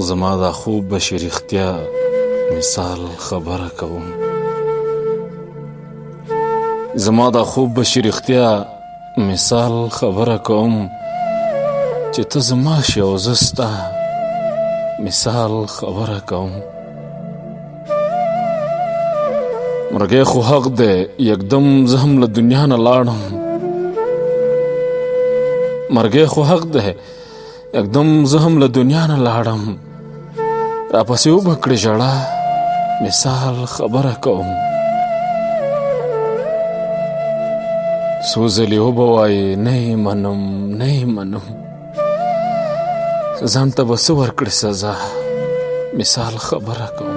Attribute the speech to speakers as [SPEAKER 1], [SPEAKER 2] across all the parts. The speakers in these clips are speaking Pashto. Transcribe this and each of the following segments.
[SPEAKER 1] زما دا خوب بشي رښتیا مثال خبره کوم زما دا خوب بشي رښتیا مثال خبره کوم چې ته زما شې او زه ستا مثال خبره کوم مرګی خو حق دی یکدم زه هم له دنیا نه لاړم مرګی خو حق دی یکدم زه هم له دنیا نه لاړم راپسې وبکړې ژړا مثال خبره کوم څو ځلې وبه وایې نه یې منم نه یې منم ځان ته به څه ورکړې سزا مثال خبره کوم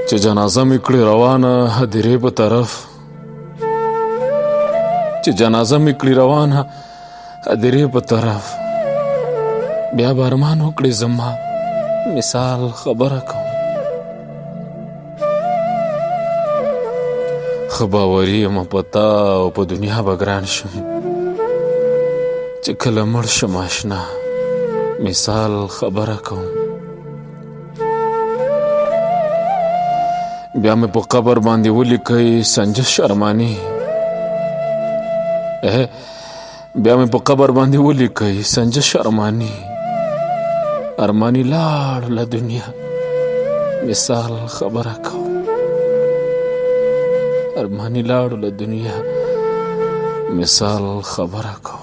[SPEAKER 1] چې جنازه مې کړې روانه هدیرې په طرف چې جنازه مې کړې روانه هدیرې په طرف بیا به ارمان وکړې زما مثال خبره کوم ښه باوري یم په تا او په دنیا به ګران شم چې کله مړ شم اشنا مثال خبره کوم بیا مې په قبر باندې ولیکئ سنجش ارماني بیا مې په قبر باندې ولیکئ سنجش ارماني ارماني لاړ له دنیا مثال خبره کوم ارماني لاړ له دنیا مثال خبره کوم